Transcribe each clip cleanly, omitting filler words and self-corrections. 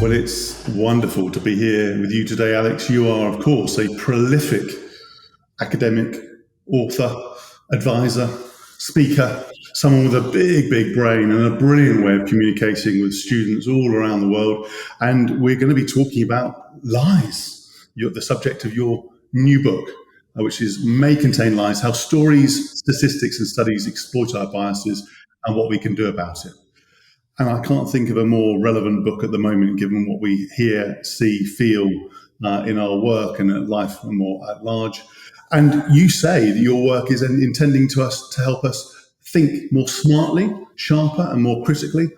Well, it's wonderful to be here with you today, Alex. You are, of course, a prolific academic, author, advisor, speaker, someone with a big, big brain and a brilliant way of communicating with students all around the world. And we're going to be talking about lies. You're the subject of your new book, which is May Contain Lies, How Stories, Statistics and Studies Exploit Our Biases and What We Can Do About It. And I can't think of a more relevant book at the moment, given what we hear, see, feel in our work and at life more at large. And you say that your work is intending to help us think more smartly, sharper, and more critically.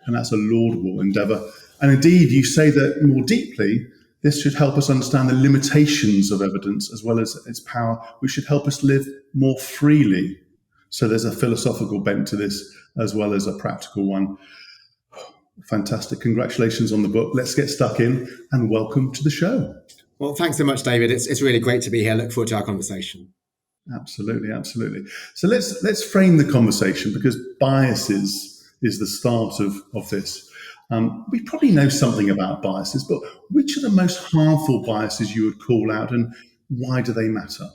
And that's a laudable endeavor. And indeed, you say that more deeply, this should help us understand the limitations of evidence as well as its power, which should help us live more freely. So there's a philosophical bent to this as well as a practical one. Fantastic. Congratulations on the book. Let's get stuck in and welcome to the show. Well, thanks so much, David. It's really great to be here. Look forward to our conversation. Absolutely, absolutely. So let's frame the conversation, because biases is the start of this. We probably know something about biases, but which are the most harmful biases you would call out, and why do they matter?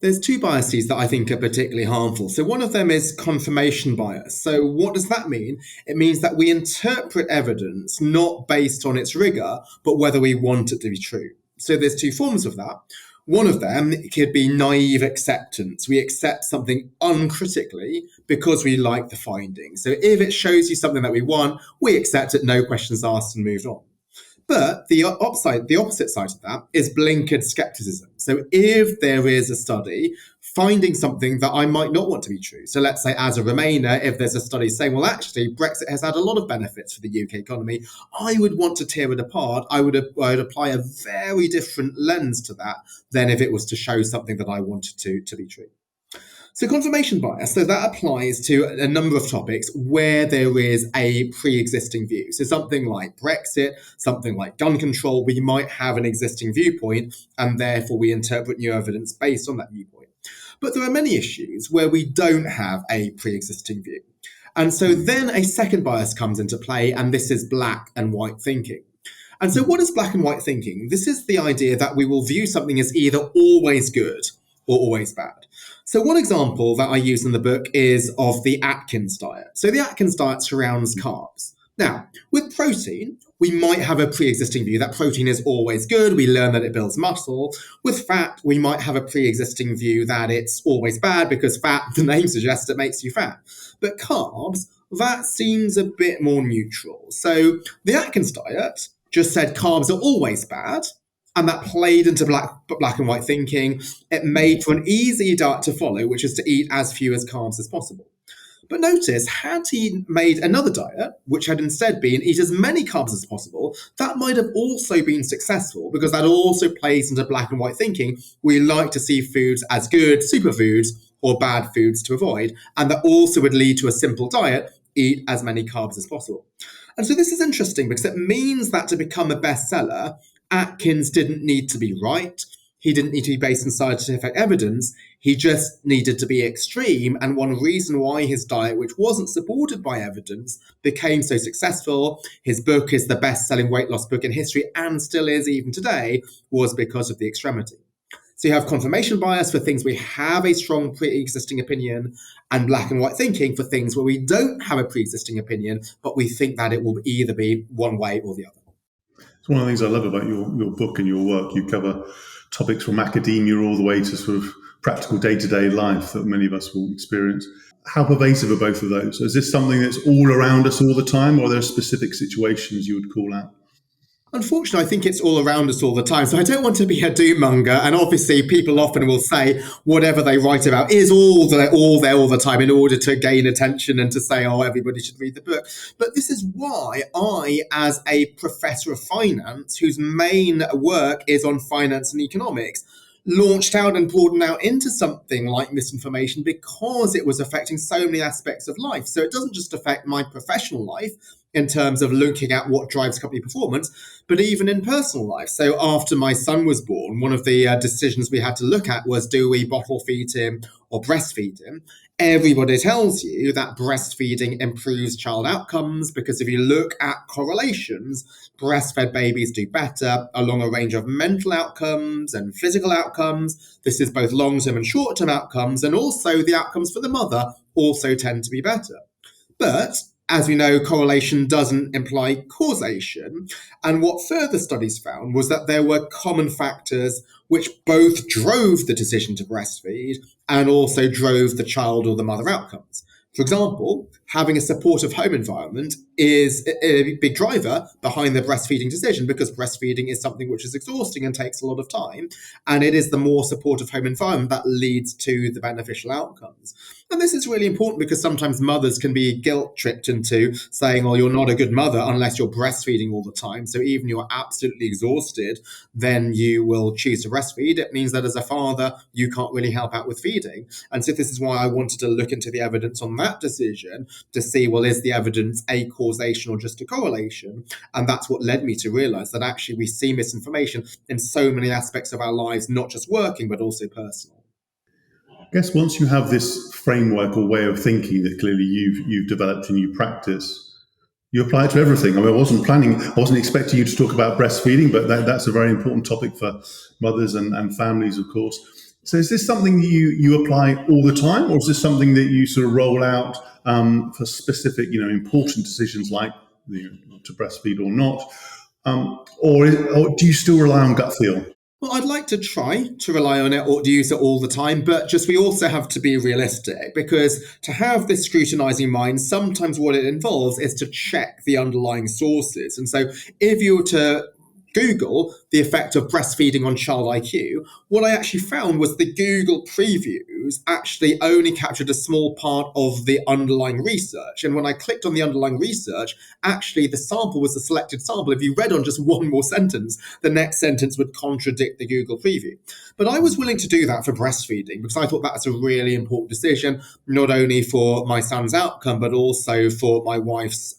There's two biases that I think are particularly harmful. So one of them is confirmation bias. So what does that mean? It means that we interpret evidence not based on its rigor, but whether we want it to be true. So there's two forms of that. One of them could be naive acceptance. We accept something uncritically because we like the findings. So if it shows you something that we want, we accept it, no questions asked, and move on. But the opposite side of that is blinkered skepticism. So if there is a study finding something that I might not want to be true, so let's say as a Remainer, if there's a study saying, well, actually, Brexit has had a lot of benefits for the UK economy, I would want to tear it apart. I would apply a very different lens to that than if it was to show something that I wanted to be true. So confirmation bias, so that applies to a number of topics where there is a pre-existing view. So something like Brexit, something like gun control, we might have an existing viewpoint and therefore we interpret new evidence based on that viewpoint. But there are many issues where we don't have a pre-existing view. And so then a second bias comes into play, and this is black and white thinking. And so what is black and white thinking? This is the idea that we will view something as either always good or always bad. So one example that I use in the book is of the Atkins diet. So the Atkins diet surrounds carbs. Now, with protein, we might have a pre-existing view that protein is always good. We learn that it builds muscle. With fat, we might have a pre-existing view that it's always bad because fat, the name suggests, it makes you fat. But carbs, that seems a bit more neutral. So the Atkins diet just said carbs are always bad. And that played into black and white thinking. It made for an easy diet to follow, which is to eat as few as carbs as possible. But notice, had he made another diet, which had instead been eat as many carbs as possible, that might have also been successful, because that also plays into black and white thinking. We like to see foods as good superfoods or bad foods to avoid. And that also would lead to a simple diet, eat as many carbs as possible. And so this is interesting because it means that to become a bestseller, Atkins didn't need to be right. He didn't need to be based on scientific evidence. He just needed to be extreme. And one reason why his diet, which wasn't supported by evidence, became so successful, his book is the best-selling weight loss book in history and still is even today, was because of the extremity. So you have confirmation bias for things we have a strong pre-existing opinion, and black and white thinking for things where we don't have a pre-existing opinion, but we think that it will either be one way or the other. It's one of the things I love about your book and your work. You cover topics from academia all the way to sort of practical day-to-day life that many of us will experience. How pervasive are both of those? Is this something that's all around us all the time, or are there specific situations you would call out? Unfortunately, I think it's all around us all the time. So I don't want to be a doom monger. And obviously, people often will say whatever they write about is all there all the time in order to gain attention and to say, oh, everybody should read the book. But this is why I, as a professor of finance, whose main work is on finance and economics, launched out and broadened out into something like misinformation, because it was affecting so many aspects of life. So it doesn't just affect my professional life, in terms of looking at what drives company performance, but even in personal life. So after my son was born, one of the decisions we had to look at was, do we bottle feed him or breastfeed him? Everybody tells you that breastfeeding improves child outcomes because if you look at correlations, breastfed babies do better along a range of mental outcomes and physical outcomes. This is both long-term and short-term outcomes, and also the outcomes for the mother also tend to be better. But as we know, correlation doesn't imply causation. And what further studies found was that there were common factors which both drove the decision to breastfeed and also drove the child or the mother outcomes. For example, having a supportive home environment is a big driver behind the breastfeeding decision because breastfeeding is something which is exhausting and takes a lot of time. And it is the more supportive home environment that leads to the beneficial outcomes. And this is really important because sometimes mothers can be guilt-tripped into saying, oh, you're not a good mother unless you're breastfeeding all the time. So even you're absolutely exhausted, then you will choose to breastfeed. It means that as a father, you can't really help out with feeding. And so this is why I wanted to look into the evidence on that decision to see, well, is the evidence a causation or just a correlation? And that's what led me to realize that actually we see misinformation in so many aspects of our lives, not just working, but also personal. I guess once you have this framework or way of thinking that clearly you've developed and you practice, you apply it to everything. I mean, I wasn't expecting you to talk about breastfeeding, but that's a very important topic for mothers and families, of course. So is this something that you apply all the time, or is this something that you sort of roll out for specific, important decisions like to breastfeed or not? Or do you still rely on gut feel? Well, I'd like to try to rely on it or to use it all the time, but just we also have to be realistic because to have this scrutinizing mind, sometimes what it involves is to check the underlying sources. And so if you were to Google the effect of breastfeeding on child IQ, what I actually found was the Google previews actually only captured a small part of the underlying research. And when I clicked on the underlying research, actually the sample was a selected sample. If you read on just one more sentence, the next sentence would contradict the Google preview. But I was willing to do that for breastfeeding because I thought that's a really important decision, not only for my son's outcome, but also for my wife's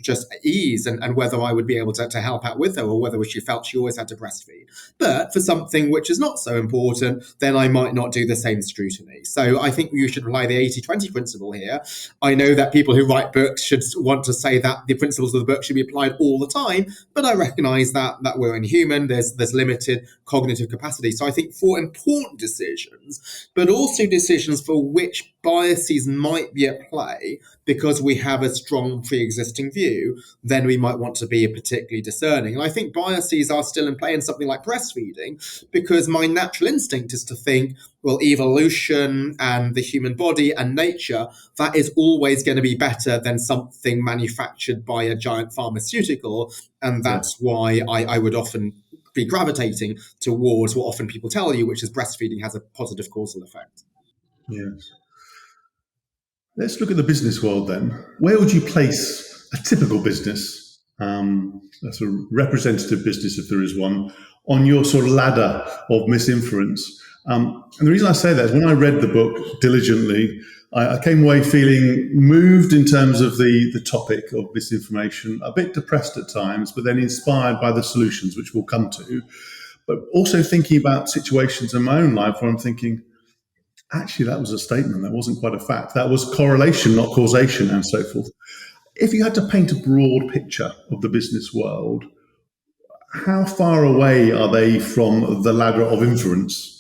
just ease and whether I would be able to help out with her or whether she felt she always had to breastfeed. But for something which is not so important, then I might not do the same scrutiny. So I think you should apply the 80-20 principle here. I know that people who write books should want to say that the principles of the book should be applied all the time, but I recognize that we're inhuman, there's limited cognitive capacity. So I think for important decisions, but also decisions for which biases might be at play because we have a strong pre-existing view, then we might want to be particularly discerning. And I think biases are still in play in something like breastfeeding because my natural instinct is to think, well, evolution and the human body and nature, that is always going to be better than something manufactured by a giant pharmaceutical. And that's why I would often be gravitating towards what often people tell you, which is breastfeeding has a positive causal effect. Yes. Let's look at the business world then. Where would you place a typical business, a sort of representative business, if there is one, on your sort of ladder of misinference? And the reason I say that is when I read the book diligently, I came away feeling moved in terms of the topic of misinformation, a bit depressed at times, but then inspired by the solutions, which we'll come to. But also thinking about situations in my own life where I'm thinking, actually, that was a statement. That wasn't quite a fact. That was correlation, not causation, and so forth. If you had to paint a broad picture of the business world, how far away are they from the ladder of inference?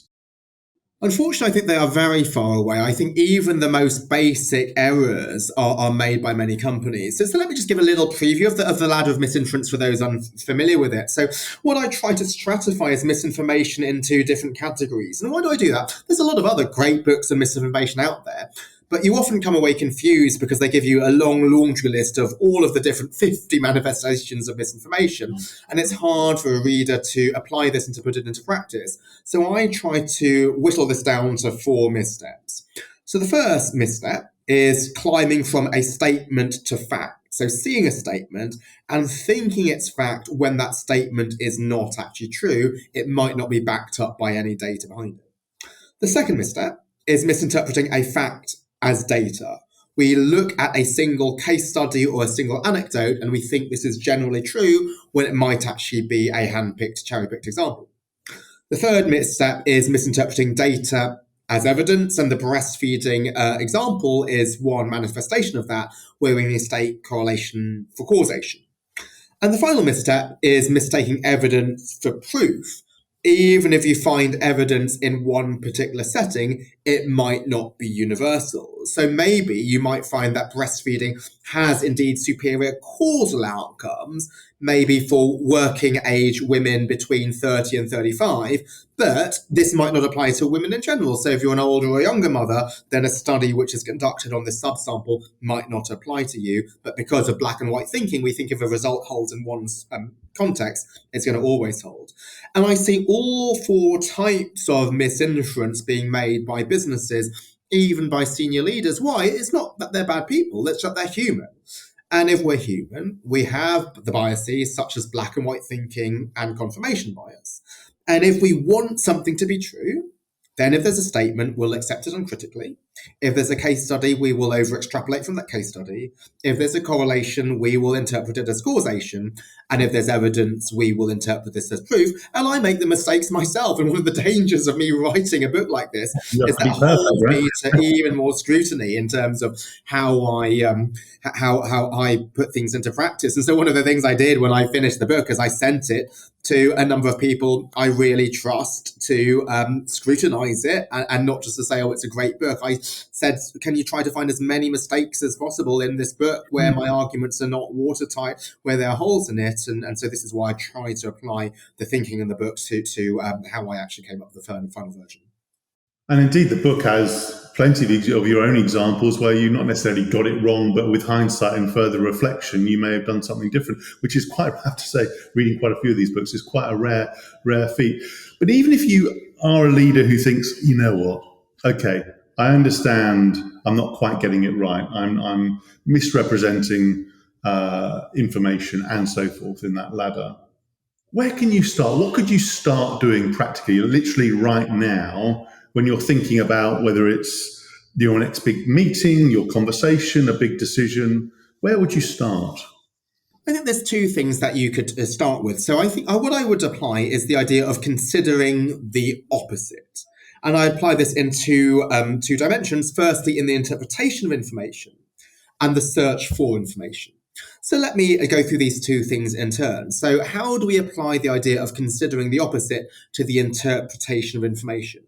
Unfortunately, I think they are very far away. I think even the most basic errors are made by many companies. So let me just give a little preview of the ladder of misinference for those unfamiliar with it. So what I try to stratify is misinformation into different categories. And why do I do that? There's a lot of other great books on misinformation out there. But you often come away confused because they give you a long laundry list of all of the different 50 manifestations of misinformation. And it's hard for a reader to apply this and to put it into practice. So I try to whittle this down to 4 missteps. So the first misstep is climbing from a statement to fact. So seeing a statement and thinking it's fact when that statement is not actually true. It might not be backed up by any data behind it. The second misstep is misinterpreting a fact as data. We look at a single case study or a single anecdote and we think this is generally true when it might actually be a hand-picked, cherry-picked example. The third misstep is misinterpreting data as evidence, and the breastfeeding example is one manifestation of that, where we mistake correlation for causation. And the final misstep is mistaking evidence for proof. Even if you find evidence in one particular setting, it might not be universal. So maybe you might find that breastfeeding has indeed superior causal outcomes, maybe for working age women between 30 and 35, but this might not apply to women in general. So if you're an older or younger mother, then a study which is conducted on this subsample might not apply to you. But because of black and white thinking, we think if a result holds in one context, it's going to always hold. And I see all four types of misinference being made by businesses, even by senior leaders. Why? It's not that they're bad people, it's that they're human. And if we're human, we have the biases such as black and white thinking and confirmation bias. And if we want something to be true, then if there's a statement, we'll accept it uncritically. If there's a case study, we will over-extrapolate from that case study. If there's a correlation, we will interpret it as causation. And if there's evidence, we will interpret this as proof. And I make the mistakes myself. And one of the dangers of me writing a book like this is that holds me to even more scrutiny in terms of how I put things into practice. And so one of the things I did when I finished the book is I sent it to a number of people I really trust to scrutinize it and not just to say, oh, it's a great book. I said, can you try to find as many mistakes as possible in this book where my arguments are not watertight, where there are holes in it? And so this is why I try to apply the thinking in the book to how I actually came up with the final version. And indeed, the book has plenty of your own examples where you not necessarily got it wrong, but with hindsight and further reflection, you may have done something different, which is quite, I have to say, reading quite a few of these books is quite a rare feat. But even if you are a leader who thinks, you know what, okay, I understand I'm not quite getting it right, I'm misrepresenting information and so forth in that ladder, where can you start? What could you start doing practically, literally right now, when you're thinking about whether it's your next big meeting, your conversation, a big decision? Where would you start? I think there's two things that you could start with. So I think what I would apply is the idea of considering the opposite. And I apply this in two dimensions. Firstly, in the interpretation of information and the search for information. So let me go through these two things in turn. So how do we apply the idea of considering the opposite to the interpretation of information?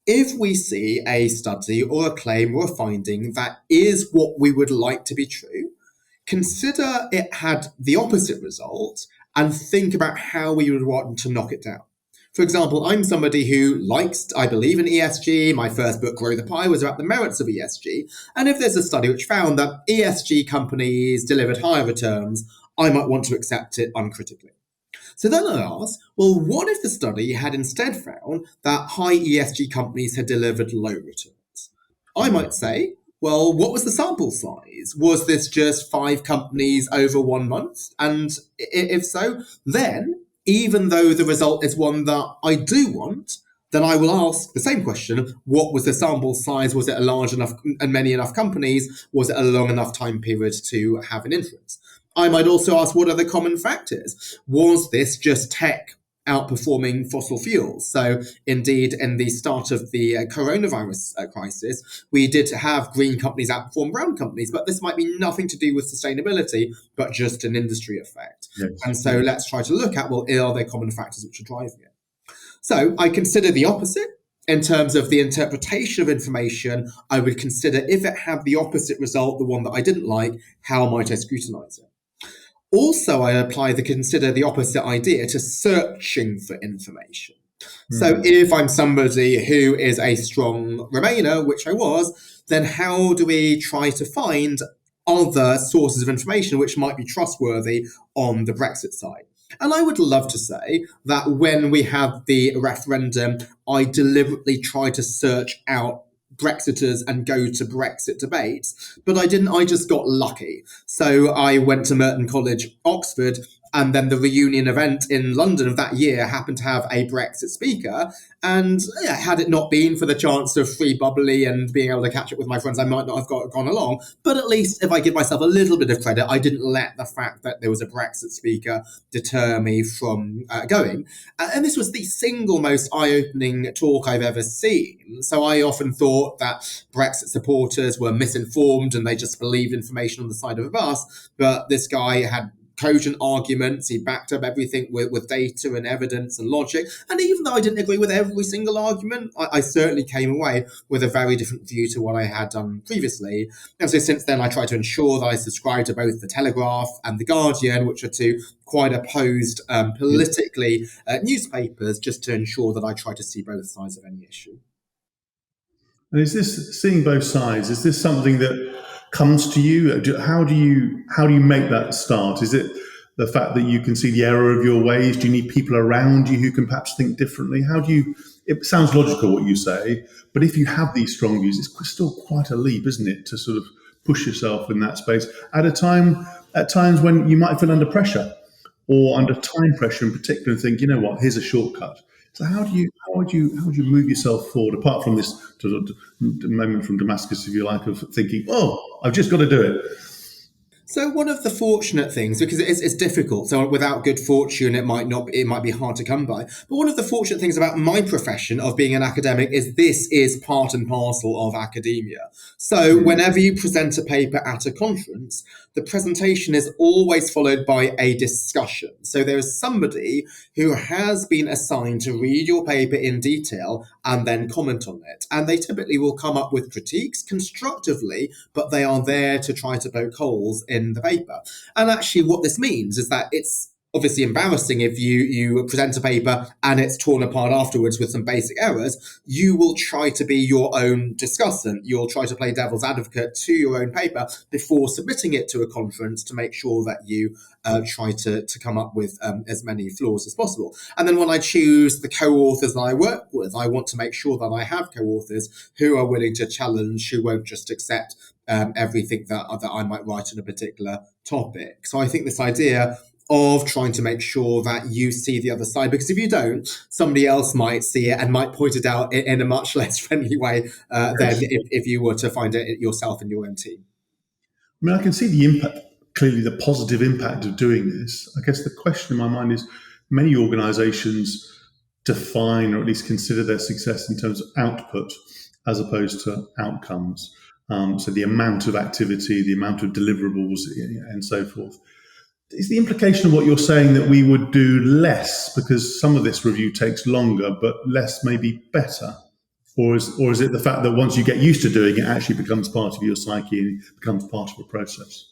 If we see a study or a claim or a finding that is what we would like to be true, consider it had the opposite result and think about how we would want to knock it down. For example, I'm somebody who likes, I believe in ESG. My first book, Grow the Pie, was about the merits of ESG. And if there's a study which found that ESG companies delivered higher returns, I might want to accept it uncritically. So then I asked, well, what if the study had instead found that high ESG companies had delivered low returns? I might say, well, what was the sample size? Was this just 5 companies over 1 month? And if so, then even though the result is one that I do want, then I will ask the same question. What was the sample size? Was it a large enough and many enough companies? Was it a long enough time period to have an inference? I might also ask, what are the common factors? Was this just tech outperforming fossil fuels? So indeed, in the start of the coronavirus crisis, we did have green companies outperform brown companies, but this might be nothing to do with sustainability, but just an industry effect. Yes. And so let's try to look at, well, are there common factors which are driving it? So I consider the opposite. In terms of the interpretation of information, I would consider if it had the opposite result, the one that I didn't like, how might I scrutinize it? Also, I apply consider the opposite idea to searching for information. So if I'm somebody who is a strong Remainer, which I was, then how do we try to find other sources of information which might be trustworthy on the Brexit side? And I would love to say that when we have the referendum, I deliberately try to search out Brexiters and go to Brexit debates, but I didn't. I just got lucky. So I went to Merton College, Oxford, And then the reunion event in London of that year happened to have a Brexit speaker. And yeah, had it not been for the chance of free bubbly and being able to catch up with my friends, I might not have gone along. But at least if I give myself a little bit of credit, I didn't let the fact that there was a Brexit speaker deter me from going. And this was the single most eye-opening talk I've ever seen. So I often thought that Brexit supporters were misinformed and they just believed information on the side of a bus. But this guy had cogent arguments. He backed up everything with data and evidence and logic. And even though I didn't agree with every single argument, I certainly came away with a very different view to what I had done previously. And so since then, I try to ensure that I subscribe to both the Telegraph and the Guardian, which are two quite opposed politically newspapers, just to ensure that I try to see both sides of any issue. And is this seeing both sides? Is this something that comes to you? How do you make that start? Is it the fact that you can see the error of your ways? Do you need people around you who can perhaps think differently? How do you? It sounds logical what you say, but if you have these strong views, it's still quite a leap, isn't it, to sort of push yourself in that space at times when you might feel under pressure or under time pressure in particular, and think, you know what, here's a shortcut. So how would you move yourself forward apart from this sort of moment from Damascus, if you like, of thinking, oh, I've just got to do it? So one of the fortunate things, because it's difficult, so without good fortune, it might be hard to come by. But one of the fortunate things about my profession of being an academic is this is part and parcel of academia. So whenever you present a paper at a conference, the presentation is always followed by a discussion. So there is somebody who has been assigned to read your paper in detail and then comment on it. And they typically will come up with critiques constructively, but they are there to try to poke holes in the paper. And actually what this means is that it's obviously embarrassing if you present a paper and it's torn apart afterwards with some basic errors. You will try to be your own discussant. You'll try to play devil's advocate to your own paper before submitting it to a conference to make sure that you try to come up with as many flaws as possible. And then when I choose the co-authors that I work with, I want to make sure that I have co-authors who are willing to challenge, who won't just accept everything that I might write on a particular topic. So I think this idea of trying to make sure that you see the other side, because if you don't, somebody else might see it and might point it out in a much less friendly way than if you were to find it yourself in your own team. I mean, I can see the impact, clearly the positive impact of doing this. I guess the question in my mind is, many organizations define or at least consider their success in terms of output as opposed to outcomes. So the amount of activity, the amount of deliverables, and so forth. Is the implication of what you're saying that we would do less because some of this review takes longer, but less may be better? Or is it the fact that once you get used to doing it, it actually becomes part of your psyche and becomes part of a process?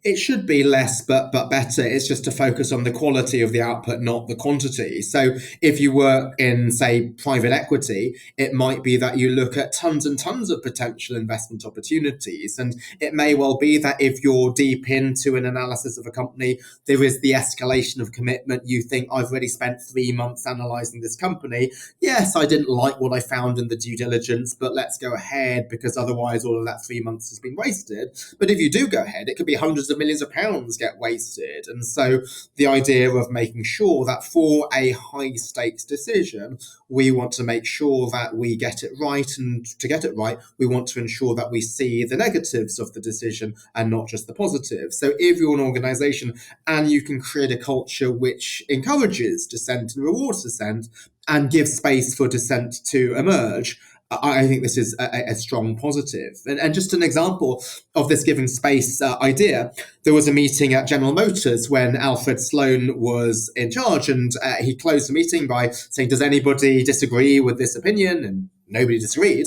It should be less, but better. It's just to focus on the quality of the output, not the quantity. So if you work in, say, private equity, it might be that you look at tons and tons of potential investment opportunities. And it may well be that if you're deep into an analysis of a company, there is the escalation of commitment. You think, I've already spent 3 months analyzing this company. Yes, I didn't like what I found in the due diligence, but let's go ahead because otherwise all of that 3 months has been wasted. But if you do go ahead, it could be hundreds of millions of pounds get wasted. And so the idea of making sure that for a high stakes decision, we want to make sure that we get it right. And to get it right, we want to ensure that we see the negatives of the decision and not just the positives. So if you're an organization and you can create a culture which encourages dissent and rewards dissent and gives space for dissent to emerge, I think this is a strong positive. And just an example of this giving space idea, there was a meeting at General Motors when Alfred Sloan was in charge, and he closed the meeting by saying, does anybody disagree with this opinion? And nobody disagreed.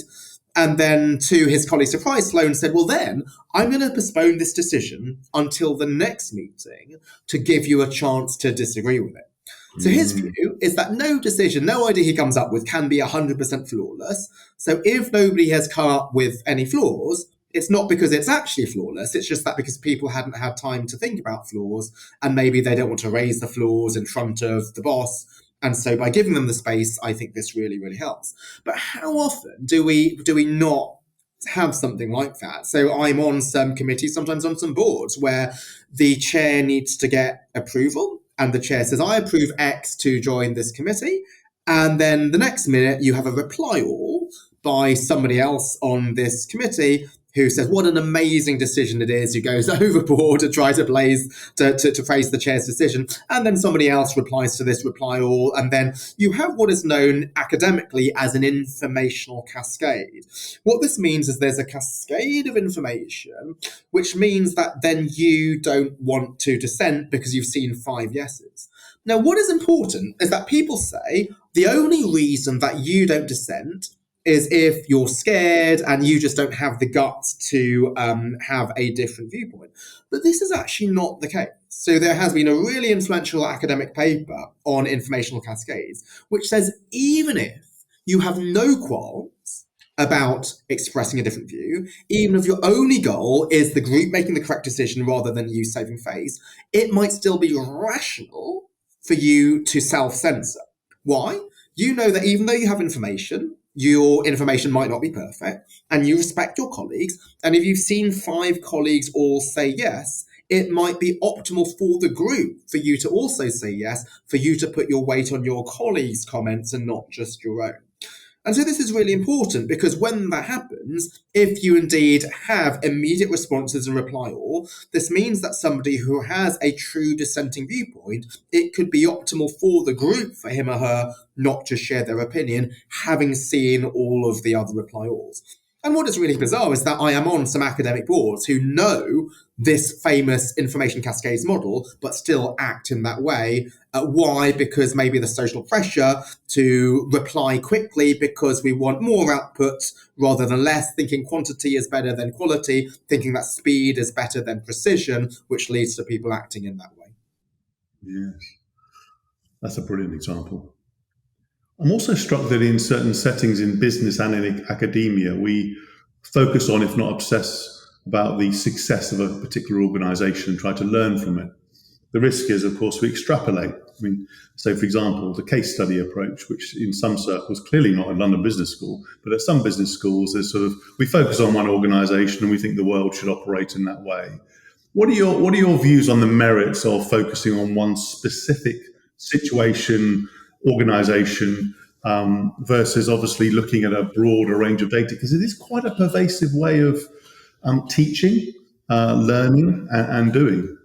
And then to his colleague's surprise, Sloan said, well, then I'm going to postpone this decision until the next meeting to give you a chance to disagree with it. So his view is that no decision, no idea he comes up with can be 100% flawless. So if nobody has come up with any flaws, it's not because it's actually flawless. It's just that because people hadn't had time to think about flaws and maybe they don't want to raise the flaws in front of the boss. And so by giving them the space, I think this really, really helps. But how often do we not have something like that? So I'm on some committees, sometimes on some boards, where the chair needs to get approval. and the chair says, I approve X to join this committee. And then the next minute, you have a reply all by somebody else on this committee who says what an amazing decision it is, who goes overboard to try to praise the chair's decision, and then somebody else replies to this reply all, and then you have what is known academically as an informational cascade. What this means is there's a cascade of information, which means that then you don't want to dissent because you've seen 5 yeses. Now, what is important is that people say the only reason that you don't dissent is if you're scared and you just don't have the guts to have a different viewpoint. But this is actually not the case. So there has been a really influential academic paper on informational cascades, which says even if you have no qualms about expressing a different view, even if your only goal is the group making the correct decision rather than you saving face, it might still be rational for you to self-censor. Why? You know that even though you have information, your information might not be perfect, and you respect your colleagues. And if you've seen 5 colleagues all say yes, it might be optimal for the group for you to also say yes, for you to put your weight on your colleagues' comments and not just your own. And so this is really important because when that happens, if you indeed have immediate responses and reply all, this means that somebody who has a true dissenting viewpoint, it could be optimal for the group for him or her not to share their opinion, having seen all of the other reply alls. And what is really bizarre is that I am on some academic boards who know this famous information cascades model, but still act in that way. Why? Because maybe the social pressure to reply quickly because we want more output rather than less, thinking quantity is better than quality, thinking that speed is better than precision, which leads to people acting in that way. Yes, that's a brilliant example. I'm also struck that in certain settings in business and in academia, we focus on, if not obsess, about the success of a particular organisation and try to learn from it. The risk is, of course, we extrapolate. I mean, so for example, the case study approach, which in some circles, clearly not at London Business School, but at some business schools, there's sort of, we focus on one organisation and we think the world should operate in that way. What are your views on the merits of focusing on one specific situation, organisation, versus obviously looking at a broader range of data? Because it is quite a pervasive way of teaching, learning, and doing.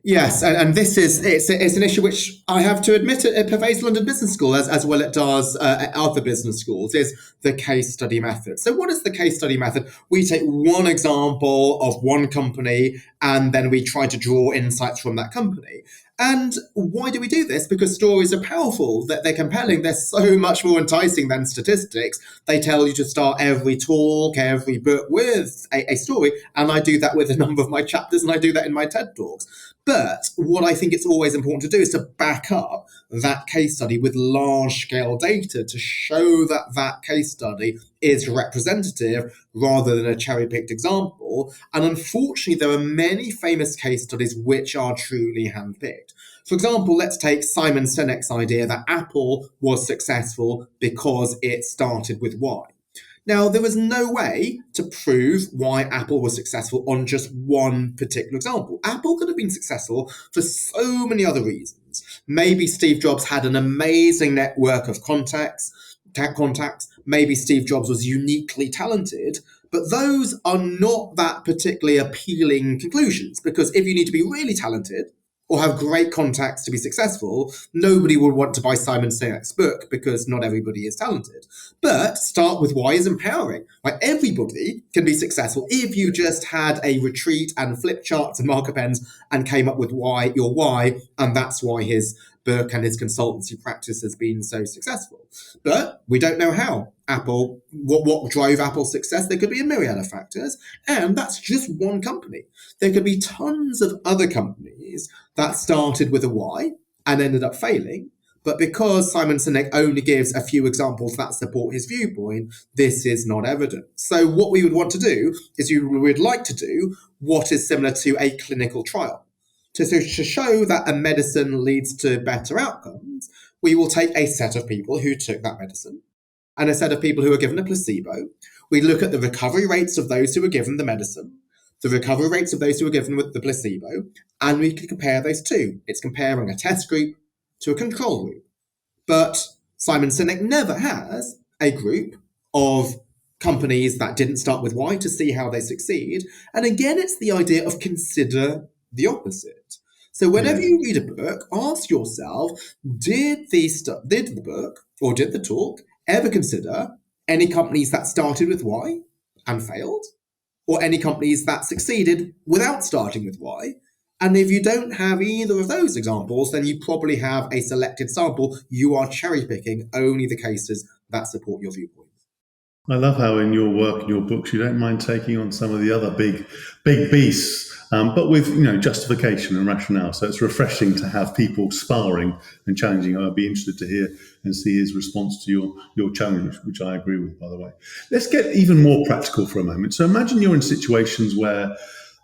Yes, and this is it's an issue which I have to admit it pervades London Business School as well it does at other business schools, is the case study method. So what is the case study method? We take one example of one company and then we try to draw insights from that company. And why do we do this? Because stories are powerful, that they're compelling, they're so much more enticing than statistics. They tell you to start every talk, every book with a story, and I do that with a number of my chapters, and I do that in my TED Talks. But what I think it's always important to do is to back up that case study with large-scale data to show that that case study is representative rather than a cherry-picked example. And unfortunately, there are many famous case studies which are truly handpicked. For example, let's take Simon Sinek's idea that Apple was successful because it started with Y. Now, there was no way to prove why Apple was successful on just one particular example. Apple could have been successful for so many other reasons. Maybe Steve Jobs had an amazing network of contacts. Maybe Steve Jobs was uniquely talented, but those are not that particularly appealing conclusions, because if you need to be really talented or have great contacts to be successful, nobody would want to buy Simon Sinek's book because not everybody is talented. But start with why is empowering. Like, everybody can be successful if you just had a retreat and flip charts and marker pens and came up with your why, and that's why his book and his consultancy practice has been so successful. But we don't know how Apple, what drove Apple's success. There could be a myriad of factors, and that's just one company. There could be tons of other companies that started with a why and ended up failing. But because Simon Sinek only gives a few examples that support his viewpoint, this is not evident. So what we would want to do is we would like to do what is similar to a clinical trial. To show that a medicine leads to better outcomes, we will take a set of people who took that medicine and a set of people who were given a placebo. We look at the recovery rates of those who were given the medicine. the recovery rates of those who were given with the placebo, and we can compare those two. It's comparing a test group to a control group. But Simon Sinek never has a group of companies that didn't start with Y to see how they succeed. And again, it's the idea of consider the opposite. So whenever you read a book, ask yourself, did the book or did the talk ever consider any companies that started with Y and failed, or any companies that succeeded without starting with Y? And if you don't have either of those examples, then you probably have a selected sample. You are cherry picking only the cases that support your viewpoint. I love how in your work, in your books, you don't mind taking on some of the other big beasts, but with justification and rationale. So it's refreshing to have people sparring and challenging. I'd be interested to hear and see his response to your challenge, which I agree with, by the way. Let's get even more practical for a moment. So imagine you're in situations where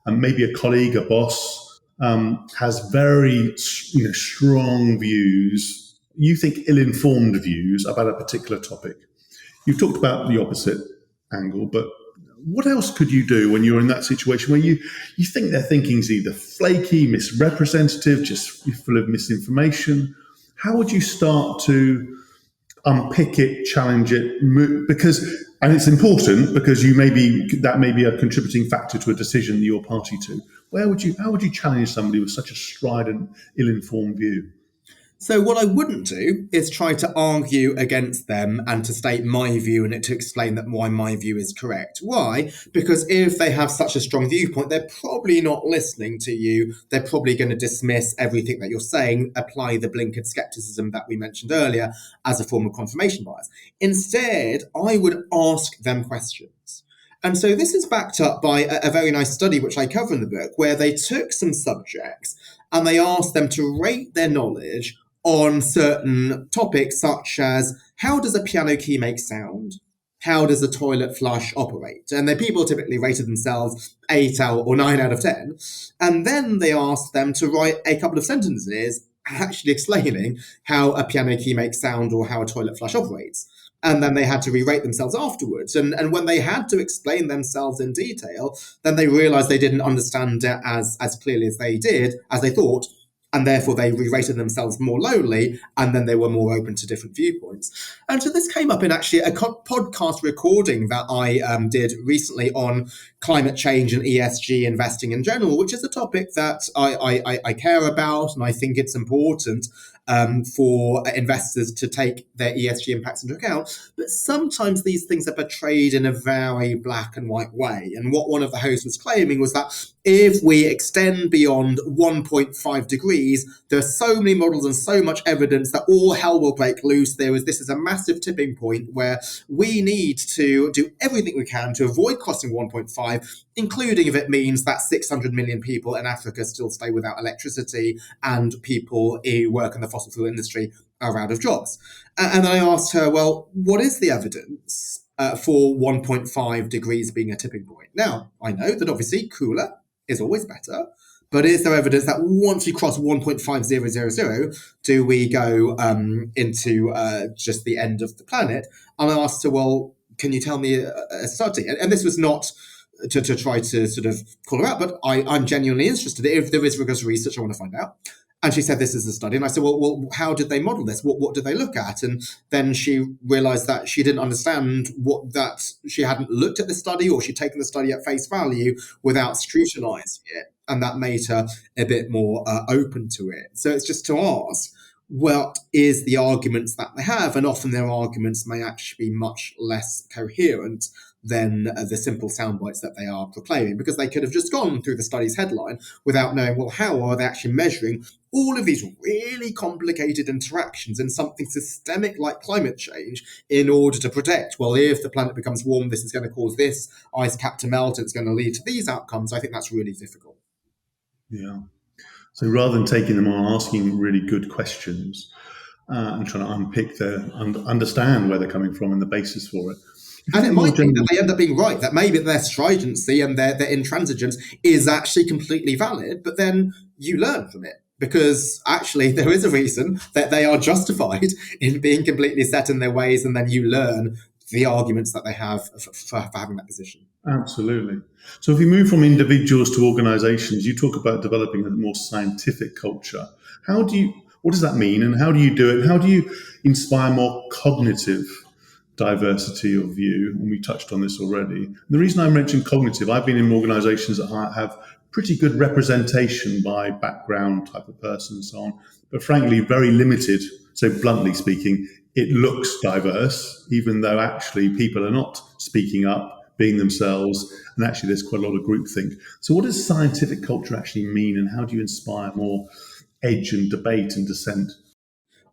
maybe a colleague, a boss, has very strong views, you think ill-informed views about a particular topic. You've talked about the opposite angle, but what else could you do when you're in that situation where you think their thinking's either flaky, misrepresentative, just full of misinformation? How would you start to unpick it, challenge it? And it's important because that may be a contributing factor to a decision that you're party to. How would you challenge somebody with such a strident, ill-informed view? So what I wouldn't do is try to argue against them and to state my view and to explain that why my view is correct. Why? Because if they have such a strong viewpoint, they're probably not listening to you. They're probably going to dismiss everything that you're saying, apply the blinkered skepticism that we mentioned earlier as a form of confirmation bias. Instead, I would ask them questions. And so this is backed up by a very nice study, which I cover in the book, where they took some subjects and they asked them to rate their knowledge on certain topics, such as how does a piano key make sound? How does a toilet flush operate? And the people typically rated themselves 8 out or 9 out of 10. And then they asked them to write a couple of sentences actually explaining how a piano key makes sound or how a toilet flush operates. And then they had to re-rate themselves afterwards. And when they had to explain themselves in detail, then they realized they didn't understand it as clearly as they thought, and therefore they re-rated themselves more lowly, and then they were more open to different viewpoints. And so this came up in actually a podcast recording that I did recently on climate change and ESG investing in general, which is a topic that I care about, and I think it's important for investors to take their ESG impacts into account. But sometimes these things are portrayed in a very black and white way. And what one of the hosts was claiming was that if we extend beyond 1.5 degrees, there are so many models and so much evidence that all hell will break loose. This is a massive tipping point where we need to do everything we can to avoid crossing 1.5, including if it means that 600 million people in Africa still stay without electricity and people who work in the fossil fuel industry are out of jobs. And I asked her, well, what is the evidence for 1.5 degrees being a tipping point? Now, I know that obviously cooler is always better, but is there evidence that once we cross 1.5000, do we go into just the end of the planet? And I asked her, well, can you tell me a study? And this was not to try to sort of call her out, but I'm genuinely interested. If there is rigorous research, I want to find out. And she said, this is a study. And I said, well, how did they model this? What did they look at? And then she realized that she didn't understand that she hadn't looked at the study, or she'd taken the study at face value without scrutinizing it. And that made her a bit more open to it. So it's just to ask, what is the arguments that they have? And often their arguments may actually be much less coherent than the simple sound bites that they are proclaiming, because they could have just gone through the study's headline without knowing, well, how are they actually measuring all of these really complicated interactions in something systemic like climate change in order to predict, well, if the planet becomes warm, this is going to cause this ice cap to melt, it's going to lead to these outcomes. I think that's really difficult. Yeah. So rather than taking them on, asking really good questions and trying to unpick understand where they're coming from and the basis for it. And it might be that they end up being right, that maybe their stridency and their intransigence is actually completely valid, but then you learn from it, because actually there is a reason that they are justified in being completely set in their ways, and then you learn the arguments that they have for having that position. Absolutely. So if we move from individuals to organizations, you talk about developing a more scientific culture. What does that mean and how do you do it? How do you inspire more cognitive diversity of view? And we touched on this already. And the reason I mentioned cognitive, I've been in organizations that have pretty good representation by background type of person and so on, but frankly, very limited. So bluntly speaking, it looks diverse, even though actually people are not speaking up, being themselves, and actually there's quite a lot of groupthink. So what does scientific culture actually mean, and how do you inspire more edge and debate and dissent?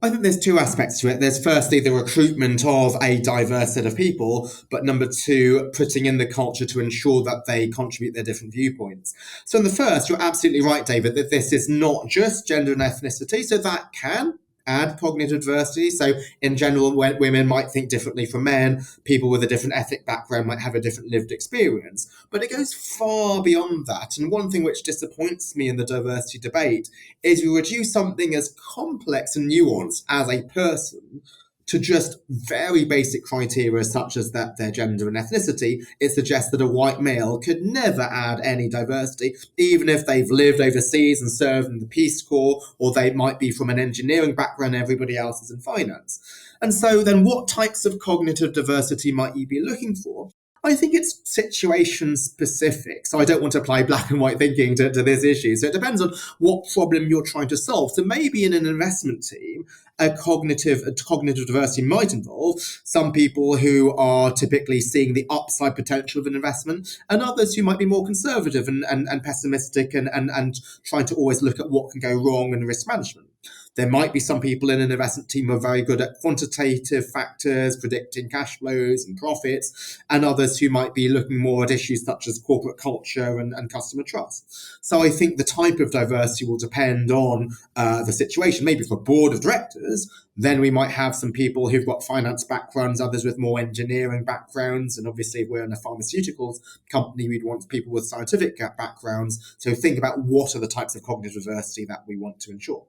I think there's two aspects to it. There's firstly the recruitment of a diverse set of people, but number two, putting in the culture to ensure that they contribute their different viewpoints. So in the first, you're absolutely right, David, that this is not just gender and ethnicity, so that can add cognitive diversity. So in general, when women might think differently from men, people with a different ethnic background might have a different lived experience. But it goes far beyond that. And one thing which disappoints me in the diversity debate is we reduce something as complex and nuanced as a person to just very basic criteria such as that their gender and ethnicity. It suggests that a white male could never add any diversity, even if they've lived overseas and served in the Peace Corps, or they might be from an engineering background, everybody else is in finance. And so then what types of cognitive diversity might you be looking for? I think it's situation specific. So I don't want to apply black and white thinking to this issue. So it depends on what problem you're trying to solve. So maybe in an investment team, a cognitive diversity might involve some people who are typically seeing the upside potential of an investment, and others who might be more conservative and pessimistic and trying to always look at what can go wrong in risk management. There might be some people in an investment team who are very good at quantitative factors, predicting cash flows and profits, and others who might be looking more at issues such as corporate culture and customer trust. So I think the type of diversity will depend on the situation. Maybe for a board of directors, then we might have some people who've got finance backgrounds, others with more engineering backgrounds. And obviously, if we're in a pharmaceuticals company, we'd want people with scientific backgrounds. So think about what are the types of cognitive diversity that we want to ensure.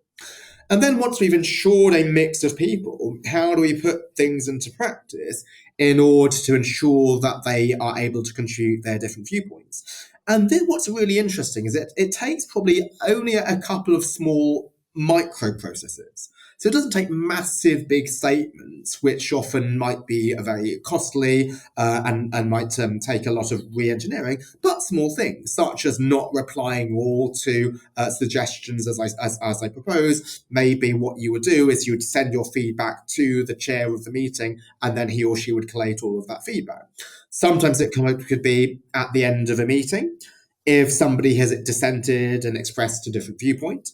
And then once we've ensured a mix of people, how do we put things into practice in order to ensure that they are able to contribute their different viewpoints? And then what's really interesting is it takes probably only a couple of small micro processes. So it doesn't take massive, big statements, which often might be very costly and might take a lot of re-engineering, but small things, such as not replying all to suggestions as I propose. Maybe what you would do is you would send your feedback to the chair of the meeting, and then he or she would collate all of that feedback. Sometimes it could be at the end of a meeting, if somebody has dissented and expressed a different viewpoint,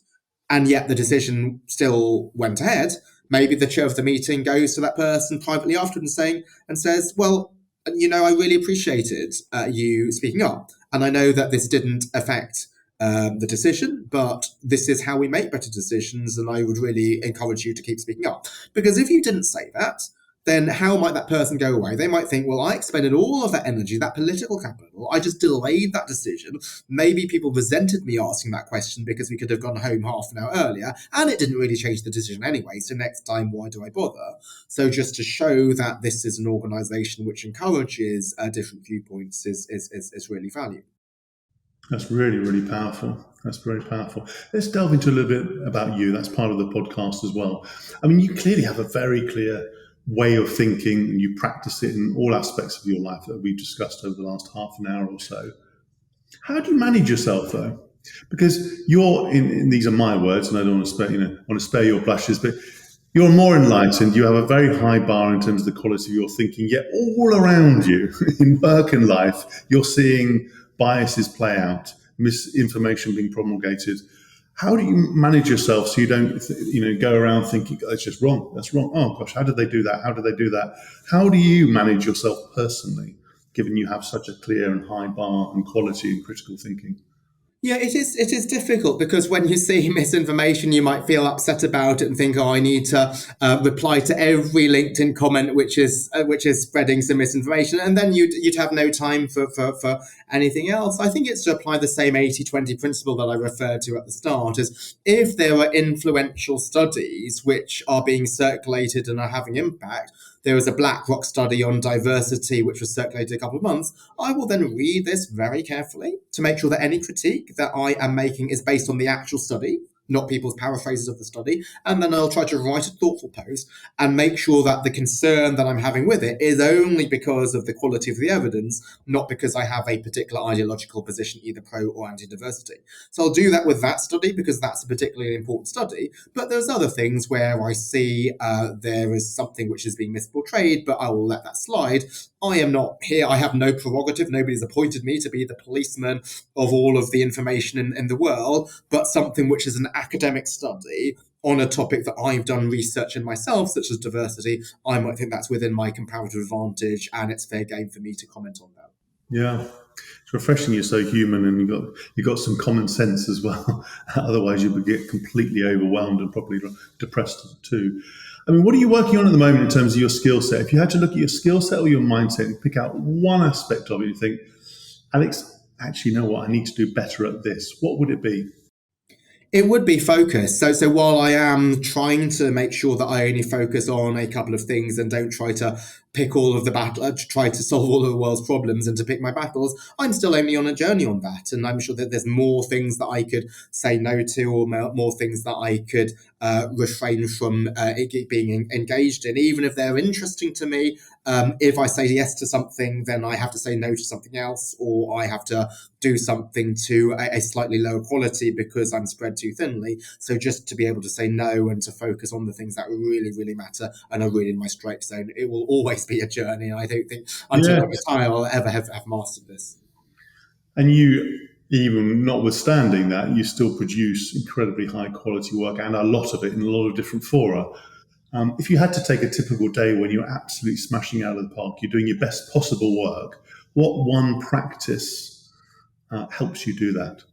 and yet the decision still went ahead, maybe the chair of the meeting goes to that person privately afterwards and says, well, I really appreciated you speaking up. And I know that this didn't affect the decision, but this is how we make better decisions. And I would really encourage you to keep speaking up. Because if you didn't say that, then how might that person go away? They might think, well, I expended all of that energy, that political capital. I just delayed that decision. Maybe people resented me asking that question because we could have gone home half an hour earlier, and it didn't really change the decision anyway. So next time, why do I bother? So just to show that this is an organization which encourages different viewpoints is really valuable. That's really, really powerful. That's very powerful. Let's delve into a little bit about you. That's part of the podcast as well. I mean, you clearly have a very clear way of thinking and you practice it in all aspects of your life that we've discussed over the last half an hour or so. How do you manage yourself though? Because you're in these are my words, and I don't want to spare your blushes, but you're more enlightened. You have a very high bar in terms of the quality of your thinking. Yet all around you, in work and life, you're seeing biases play out, misinformation being promulgated. How do you manage yourself so you don't, go around thinking, oh, that's just wrong, that's wrong. Oh gosh, how did they do that? How did they do that? How do you manage yourself personally, given you have such a clear and high bar and quality in critical thinking? Yeah, it is difficult because when you see misinformation, you might feel upset about it and think, "Oh, I need to reply to every LinkedIn comment which is spreading some misinformation," and then you'd have no time for anything else. I think it's to apply the same 80-20 principle that I referred to at the start. Is if there are influential studies which are being circulated and are having impact, there is a BlackRock study on diversity which was circulated a couple of months, I will then read this very carefully to make sure that any critique that I am making is based on the actual study, not people's paraphrases of the study, and then I'll try to write a thoughtful post and make sure that the concern that I'm having with it is only because of the quality of the evidence, not because I have a particular ideological position, either pro or anti-diversity. So I'll do that with that study because that's a particularly important study, but there's other things where I see there is something which is being misportrayed, but I will let that slide. I am not here. I have no prerogative. Nobody's appointed me to be the policeman of all of the information in the world, but something which is an academic study on a topic that I've done research in myself, such as diversity, I might think that's within my comparative advantage and it's fair game for me to comment on that. Yeah. It's refreshing. You're so human, and you got some common sense as well. Otherwise, you would get completely overwhelmed and probably depressed too. I mean, what are you working on at the moment in terms of your skill set? If you had to look at your skill set or your mindset and pick out one aspect of it, you think, Alex, actually, you know what? I need to do better at this. What would it be? It would be focus. So while I am trying to make sure that I only focus on a couple of things and don't try to pick all of the battle, to try to solve all of the world's problems and to pick my battles, I'm still only on a journey on that. And I'm sure that there's more things that I could say no to, or more things that I could refrain from being engaged in, even if they're interesting to me. If I say yes to something, then I have to say no to something else, or I have to do something to a slightly lower quality because I'm spread too thinly. So just to be able to say no and to focus on the things that really, really matter and are really in my strike zone, it will always be a journey. I don't think until I retire I'll ever have mastered this. And you, even notwithstanding that, you still produce incredibly high quality work, and a lot of it in a lot of different fora. If you had to take a typical day when you're absolutely smashing out of the park, you're doing your best possible work, what one practice helps you do that?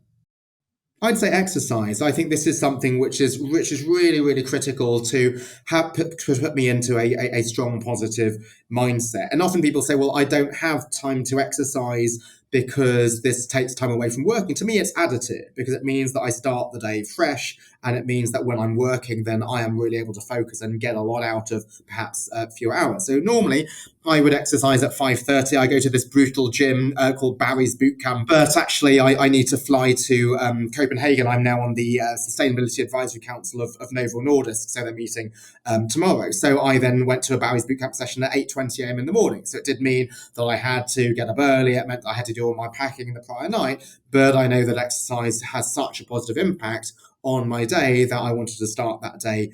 I'd say exercise. I think this is something which is really, really critical to put me into a strong positive mindset. And often people say, well, I don't have time to exercise because this takes time away from working. To me, it's additive because it means that I start the day fresh, and it means that when I'm working, then I am really able to focus and get a lot out of perhaps a few hours. So normally I would exercise at 5:30. I go to this brutal gym called Barry's Boot Camp, but actually I need to fly to Copenhagen. I'm now on the Sustainability Advisory Council of Novo Nordisk, so they're meeting tomorrow. So I then went to a Barry's Boot Camp session at 8:20 a.m. in the morning. So it did mean that I had to get up early. It meant that I had to do all my packing the prior night, but I know that exercise has such a positive impact on my day that I wanted to start that day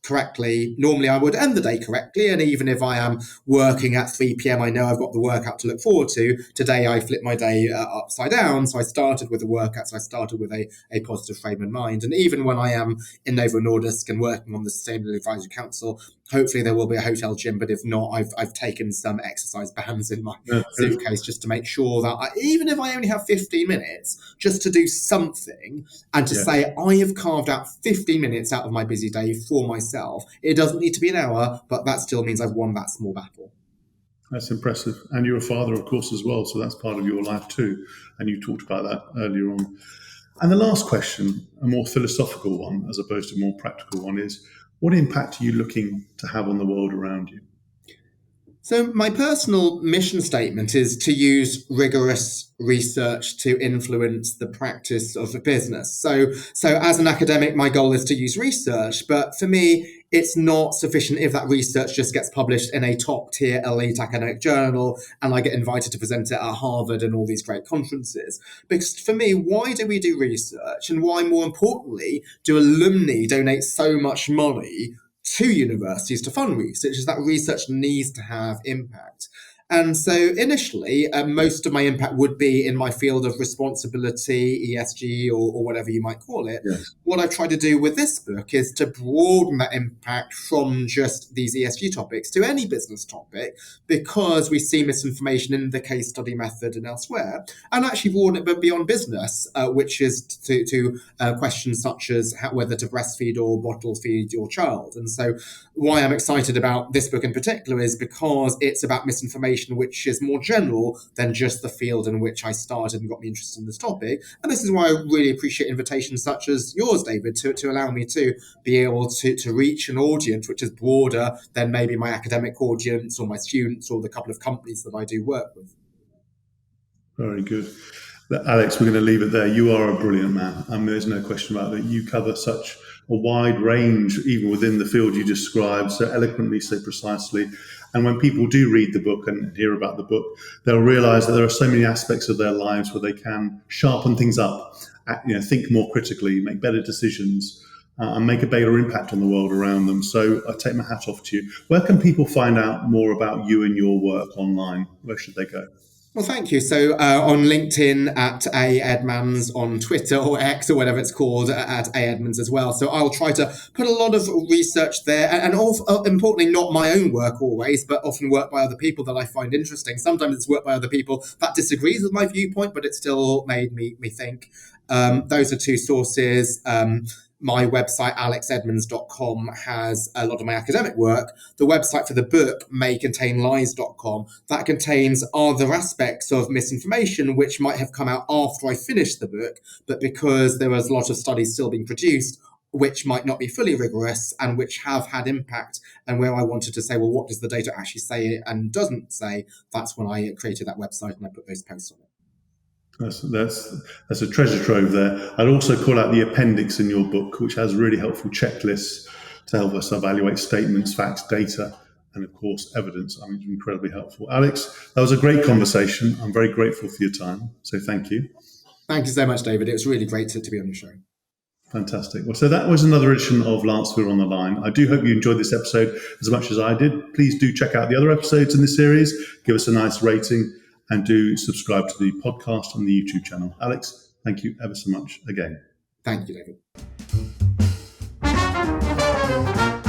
correctly. Normally I would end the day correctly, and even if I am working at 3 p.m, I know I've got the workout to look forward to. Today I flipped my day upside down, so I started with a workout, so I started with a positive frame of mind. And even when I am in Novo Nordisk and working on the Sustainability Advisory Council, hopefully there will be a hotel gym, but if not, I've taken some exercise bands in my suitcase just to make sure that even if I only have 15 minutes, just to do something and to say I have carved out 15 minutes out of my busy day for myself. It doesn't need to be an hour, but that still means I've won that small battle. That's impressive. And you're a father, of course, as well, so that's part of your life too. And you talked about that earlier on. And the last question, a more philosophical one as opposed to a more practical one, is what impact are you looking to have on the world around you? So my personal mission statement is to use rigorous research to influence the practice of a business. So as an academic, my goal is to use research, but for me, it's not sufficient if that research just gets published in a top-tier elite academic journal and I get invited to present it at Harvard and all these great conferences. Because for me, why do we do research? And why, more importantly, do alumni donate so much money to universities to fund research? Is that research needs to have impact. And so initially, most of my impact would be in my field of responsibility, ESG, or whatever you might call it. Yes. What I've tried to do with this book is to broaden that impact from just these ESG topics to any business topic, because we see misinformation in the case study method and elsewhere, and actually broaden it beyond business, which is to questions such as whether to breastfeed or bottle feed your child. And so why I'm excited about this book in particular is because it's about misinformation information which is more general than just the field in which I started and got me interested in this topic. And this is why I really appreciate invitations such as yours, David, to allow me to be able to reach an audience which is broader than maybe my academic audience or my students or the couple of companies that I do work with. Very good. Alex, we're going to leave it there. You are a brilliant man. There's no question about that. You cover such a wide range, even within the field you described, so eloquently, so precisely. And when people do read the book and hear about the book, they'll realize that there are so many aspects of their lives where they can sharpen things up, think more critically, make better decisions, and make a bigger impact on the world around them. So I take my hat off to you. Where can people find out more about you and your work online? Where should they go? Well, thank you. So on LinkedIn at A Edmans, on Twitter or X or whatever it's called at A Edmans as well. So I'll try to put a lot of research there, and importantly, not my own work always, but often work by other people that I find interesting. Sometimes it's work by other people that disagrees with my viewpoint, but it still made me think. Those are two sources. My website, alexedmans.com, has a lot of my academic work. The website for the book, maycontainlies.com, that contains other aspects of misinformation which might have come out after I finished the book, but because there was a lot of studies still being produced, which might not be fully rigorous and which have had impact, and where I wanted to say, well, what does the data actually say and doesn't say, that's when I created that website and I put those posts on it. That's a treasure trove there. I'd also call out the appendix in your book, which has really helpful checklists to help us evaluate statements, facts, data, and of course, evidence. I mean, it's incredibly helpful. Alex, that was a great conversation. I'm very grateful for your time. So thank you. Thank you so much, David. It was really great to be on your show. Fantastic. Well, so that was another edition of Lanceville on the Line. I do hope you enjoyed this episode as much as I did. Please do check out the other episodes in this series. Give us a nice rating. And do subscribe to the podcast on the YouTube channel. Alex, thank you ever so much again. Thank you, David.